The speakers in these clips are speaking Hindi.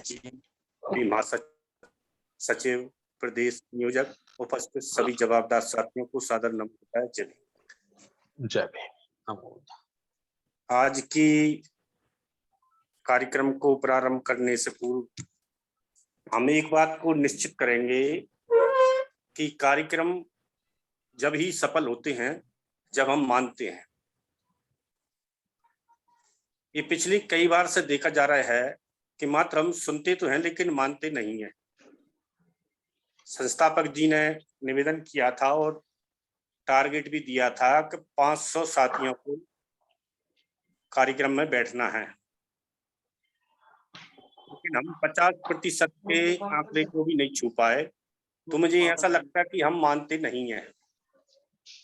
जी, महासचिव, प्रदेश नियोजक, उपस्थित सभी जवाबदार साथियों को सादर नमस्कार है। जय भीम। जय भीम। आज की कार्यक्रम को प्रारंभ करने से पूर्व हम एक बात को निश्चित करेंगे कि कार्यक्रम जब ही सफल होते हैं जब हम मानते हैं। ये पिछली कई बार से देखा जा रहा है कि मात्र हम सुनते तो हैं लेकिन मानते नहीं हैं। संस्थापक जी ने निवेदन किया था और टारगेट भी दिया था कि 500 साथियों को कार्यक्रम में बैठना है, लेकिन हम 50% के आंकड़े को भी नहीं छू पाए। तो मुझे ऐसा लगता है कि हम मानते नहीं हैं।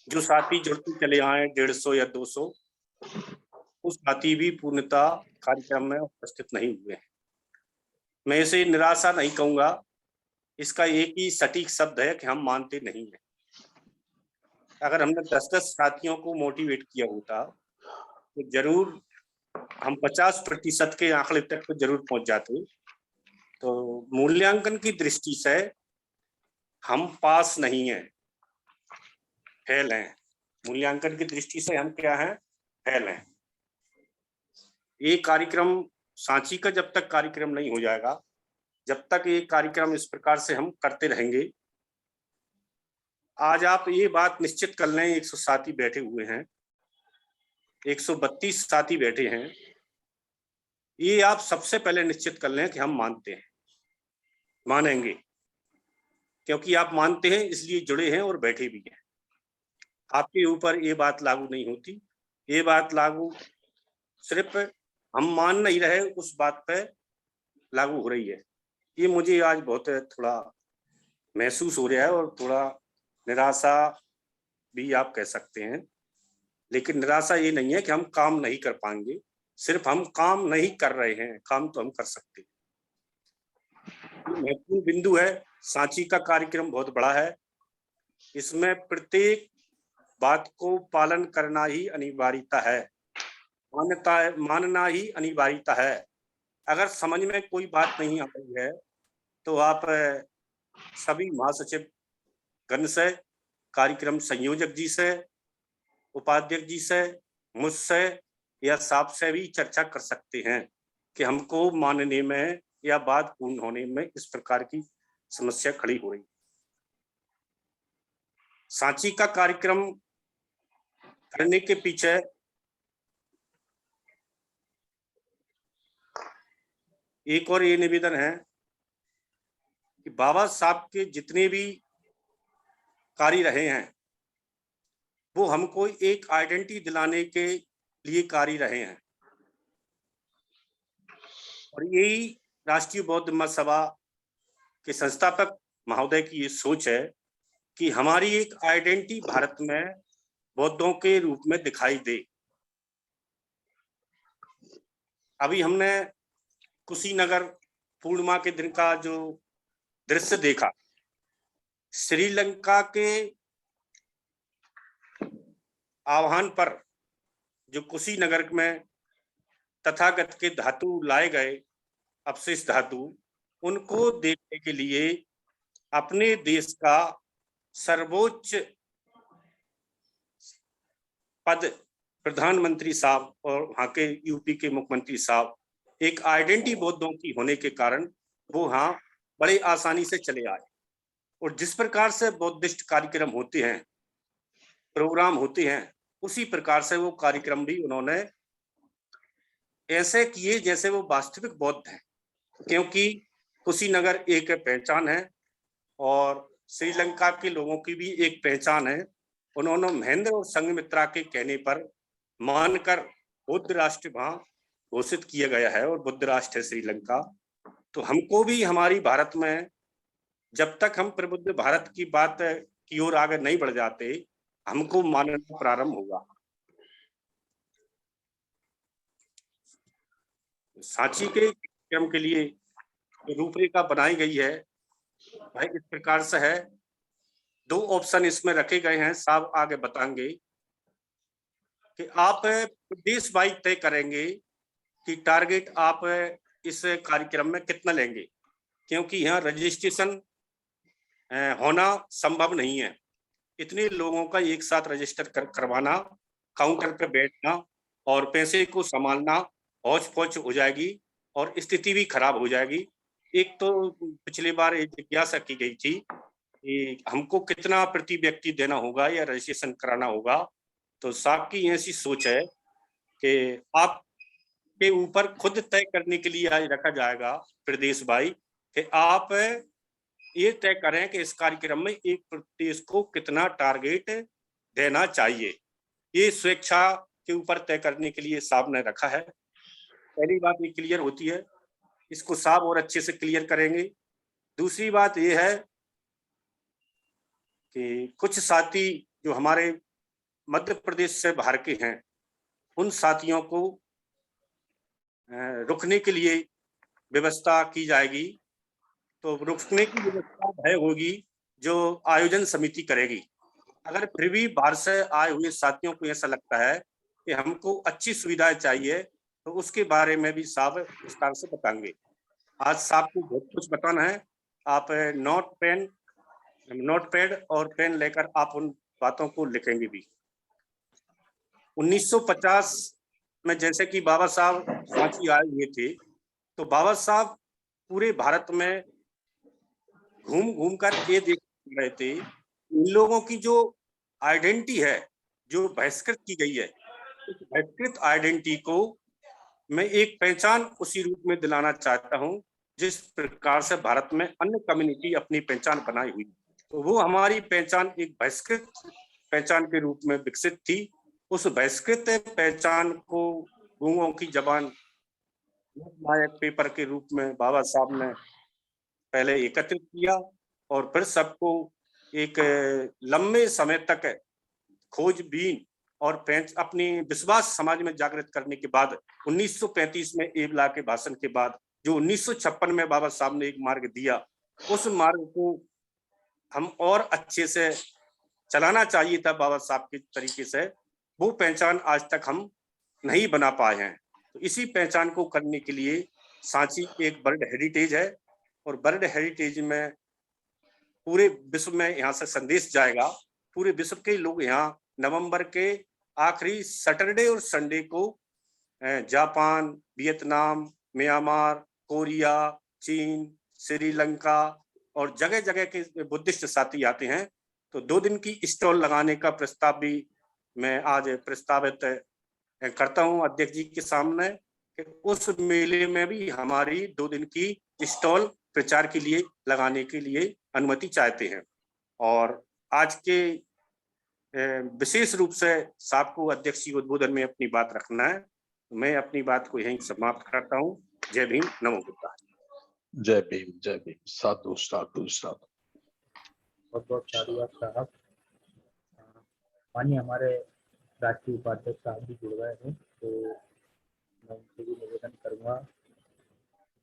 जो साथी जुड़ते चले आए 150 या 200, उस साथी भी पूर्णतः कार्यक्रम में उपस्थित नहीं हुए। मैं इसे निराशा नहीं कहूंगा, इसका एक ही सटीक शब्द है कि हम मानते नहीं हैं। अगर हमने 10-10 साथियों को मोटिवेट किया होता तो जरूर हम 50% के आंकड़े तक तो जरूर पहुंच जाते। तो मूल्यांकन की दृष्टि से हम पास नहीं हैं, फेल हैं। मूल्यांकन की दृष्टि से हम क्या हैं? फेल हैं। ये कार्यक्रम सांची का जब तक कार्यक्रम नहीं हो जाएगा, जब तक ये कार्यक्रम इस प्रकार से हम करते रहेंगे। आज आप ये बात निश्चित कर लें, 100 साथी बैठे हुए हैं, 132 साथी बैठे हैं, ये आप सबसे पहले निश्चित कर लें कि हम मानते हैं, मानेंगे, क्योंकि आप मानते हैं इसलिए जुड़े हैं और बैठे भी हैं। आपके ऊपर ये बात लागू नहीं होती। ये बात लागू सिर्फ हम मान नहीं रहे उस बात पे लागू हो रही है। ये मुझे आज बहुत थोड़ा महसूस हो रहा है और थोड़ा निराशा भी आप कह सकते हैं। लेकिन निराशा ये नहीं है कि हम काम नहीं कर पाएंगे, सिर्फ हम काम नहीं कर रहे हैं, काम तो हम कर सकते हैं। महत्वपूर्ण बिंदु है। सांची का कार्यक्रम बहुत बड़ा है, इसमें प्रत्येक बात को पालन करना ही अनिवार्यता है, मानना ही अनिवार्यता है। अगर समझ में कोई बात नहीं आ रही है तो आप सभी महासचिव गण से, कार्यक्रम संयोजक जी से, उपाध्यक्ष जी से, मुझसे या साहब से भी चर्चा कर सकते हैं कि हमको मानने में या बात पूर्ण होने में इस प्रकार की समस्या खड़ी हो रही। सांची का कार्यक्रम करने के पीछे एक और ये निवेदन है कि बाबा साहब के जितने भी कार्य रहे हैं वो हमको एक आइडेंटिटी दिलाने के लिए कार्य रहे हैं, और यही राष्ट्रीय बौद्ध महासभा के संस्थापक महोदय की ये सोच है कि हमारी एक आइडेंटिटी भारत में बौद्धों के रूप में दिखाई दे। अभी हमने कुशीनगर पूर्णिमा के दिन का जो दृश्य देखा, श्रीलंका के आह्वान पर जो कुशीनगर में तथागत के धातु लाए गए, अवशेष धातु, उनको देखने के लिए अपने देश का सर्वोच्च पद प्रधानमंत्री साहब और वहां के यूपी के मुख्यमंत्री साहब एक आइडेंटिटी बौद्धों की होने के कारण वो वहां बड़े आसानी से चले आए। और जिस प्रकार से बौद्धिस्ट कार्यक्रम होते हैं, प्रोग्राम होते हैं, उसी प्रकार से वो कार्यक्रम भी उन्होंने ऐसे किए जैसे वो वास्तविक बौद्ध हैं, क्योंकि कुशीनगर एक पहचान है और श्रीलंका के लोगों की भी एक पहचान है। उन्होंने महेंद्र और संघमित्रा के कहने पर मानकर बुद्ध राष्ट्र वहां घोषित किया गया है और बुद्ध राष्ट्र है श्रीलंका। तो हमको भी हमारी भारत में जब तक हम प्रबुद्ध भारत की बात की ओर आगे नहीं बढ़ जाते, हमको मानना प्रारंभ होगा। सांची के कार्यक्रम के लिए रूपरेखा बनाई गई है भाई, इस प्रकार से है। 2 ऑप्शन इसमें रखे गए हैं, साहब आगे बताएंगे कि आप प्रदेश वाइज तय करेंगे कि टारगेट आप इस कार्यक्रम में कितना लेंगे, क्योंकि यहाँ रजिस्ट्रेशन होना संभव नहीं है। इतने लोगों का एक साथ रजिस्टर करवाना, काउंटर पे बैठना और पैसे को संभालना हौच पौच हो जाएगी और स्थिति भी खराब हो जाएगी। एक तो पिछली बार एक जिज्ञासा की गई थी कि हमको कितना प्रति व्यक्ति देना होगा या रजिस्ट्रेशन कराना होगा, तो साहब की ऐसी सोच है कि आप के ऊपर खुद तय करने के लिए आज रखा जाएगा प्रदेश भाई कि आप ये तय करें कि इस कार्यक्रम में एक प्रदेश को कितना टारगेट देना चाहिए। ये स्वेच्छा के ऊपर तय करने के लिए साहब ने रखा है। पहली बात ये क्लियर होती है, इसको साहब और अच्छे से क्लियर करेंगे। दूसरी बात ये है कि कुछ साथी जो हमारे मध्य प्रदेश से बाहर के हैं, उन साथियों को रुकने के लिए व्यवस्था की जाएगी। तो रुकने की व्यवस्था है होगी जो आयोजन समिति करेगी। अगर फिर भी बाहर से आए हुए साथियों को ऐसा लगता है कि हमको अच्छी सुविधाएं चाहिए, तो उसके बारे में भी साहब विस्तार से बताएंगे। आज साहब को बहुत कुछ बताना है। आप नोट पैड और पेन लेकर आप उन बातों को लिखेंगे भी। 1950 में जैसे कि बाबा साहब सांची आए हुए थे, तो बाबा साहब पूरे भारत में घूम कर ये देख रहे थे इन लोगों की जो आइडेंटिटी है, जो बहिष्कृत की गई है, उस बहिष्कृत आइडेंटिटी को मैं एक पहचान उसी रूप में दिलाना चाहता हूं जिस प्रकार से भारत में अन्य कम्युनिटी अपनी पहचान बनाई हुई। तो वो हमारी पहचान एक बहिष्कृत पहचान के रूप में विकसित थी। उस बहिष्कृत पहचान को गूंगों की जबान नायक पेपर के रूप में बाबा साहब ने पहले एकत्रित किया और फिर सबको एक लंबे समय तक खोजबीन और अपनी विश्वास समाज में जागृत करने के बाद 1935 में एबला के भाषण के बाद जो 1956 में बाबा साहब ने एक मार्ग दिया, उस मार्ग को हम और अच्छे से चलाना चाहिए था बाबा साहब के तरीके से। वो पहचान आज तक हम नहीं बना पाए हैं। तो इसी पहचान को करने के लिए सांची एक वर्ल्ड हेरिटेज है और वर्ल्ड हेरिटेज में पूरे विश्व में यहाँ से संदेश जाएगा। पूरे विश्व के लोग यहाँ नवंबर के आखिरी सैटरडे और संडे को जापान, वियतनाम, म्यांमार, कोरिया, चीन, श्रीलंका और जगह जगह के बुद्धिस्ट साथी आते हैं। तो 2 दिन की स्टॉल लगाने का प्रस्ताव भी मैं आज प्रस्तावित करता हूं अध्यक्ष जी के सामने कि उस मेले में भी हमारी 2 दिन की स्टॉल प्रचार के लिए लगाने के लिए अनुमति चाहते हैं। और आज के विशेष रूप से साहब को अध्यक्ष जी उद्बोधन में अपनी बात रखना है। मैं अपनी बात को यहीं समाप्त करता हूं। जय भीम, नमो बुद्धाय। जय भीम, जय भीम। साधु साधु साधु। बहुत बहुत साधुवाद साहब। माननीय हमारे राष्ट्रीय उपाध्यक्ष साहब भी जुड़ गए हैं, तो मैं उनसे भी निवेदन करूँगा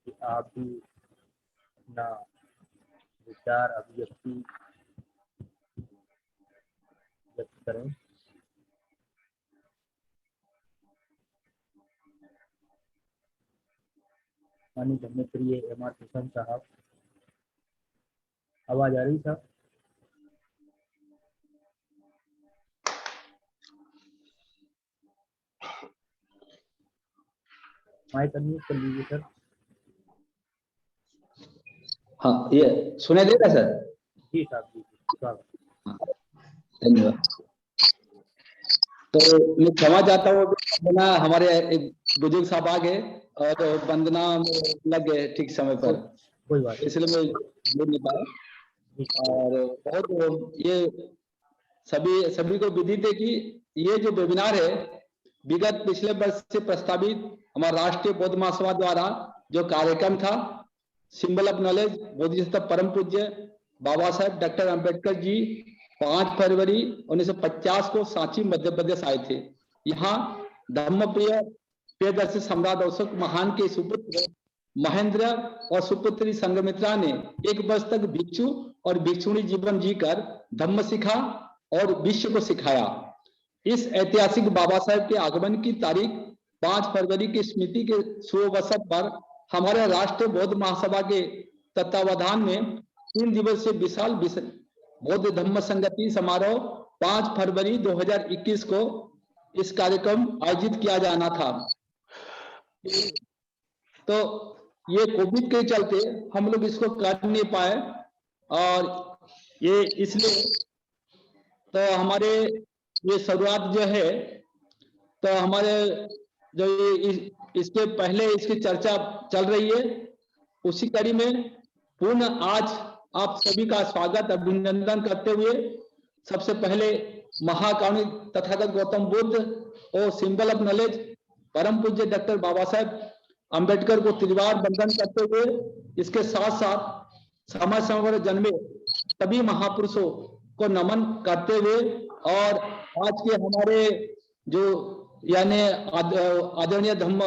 कि आप भी अपना विचार अभिव्यक्ति व्यक्त करें। माननीय धन्यप्रिय एम.आर. किशन साहब, आवाज आ रही साहब? माइक अनम्यूट कर लीजिए सर। हाँ, ये सुनाई दे रहा सर? जी साहब, जी स्वागत। धन्यवाद। तो मैं क्षमा चाहता हूँ, वंदना हमारे एक बुजुर्ग साहब आ गए और वंदना में लग गए ठीक समय पर, कोई बात, इसलिए मैं बोल नहीं पाया। और बहुत ये सभी को विदित है कि ये जो वेबिनार है विगत पिछले वर्ष से प्रस्तावित हमारा राष्ट्रीय बौद्ध महासभा द्वारा जो कार्यक्रम था, सिंबल ऑफ नॉलेज, बोधिसत्व परम पूज्य बाबा साहेब डॉक्टर अंबेडकर जी 5 फरवरी 1950 को सांची मध्य प्रदेश आए थे। यहाँ धम्मप्रिय प्रियदर्शी सम्राट अशोक महान के सुपुत्र महेंद्र और सुपुत्री संघमित्रा ने 1 वर्ष तक भिक्षु और भिक्षुणी जीवन जीकर धम्म सीखा और विश्व को सिखाया। इस ऐतिहासिक बाबा साहेब के आगमन की तारीख 5 फरवरी की स्मृति के शुभ अवसर पर हमारे राष्ट्रीय बौद्ध महासभा के तत्वावधान में 3 दिवसीय विशाल बौद्ध धम्म संगति समारोह 5 फरवरी 2021 को इस कार्यक्रम आयोजित किया जाना था। तो ये कोविड के चलते हम लोग इसको कर नहीं पाए, और ये इसलिए तो हमारे ये शुरुआत जो है, तो हमारे जो इसके पहले इसकी चर्चा चल रही है, उसी कड़ी में पुनः आज आप सभी का स्वागत अभिनंदन करते हुए सबसे पहले महाकारुणी तथागत गौतम बुद्ध और सिंबल ऑफ नॉलेज परम पूज्य डॉक्टर बाबा साहेब अंबेडकर को त्रिवार वंदन करते हुए, इसके साथ साथ समय समय पर जन्मे सभी महापुरुषों को नमन करते हुए, और आज के हमारे जो यानी आदरणीय धम्म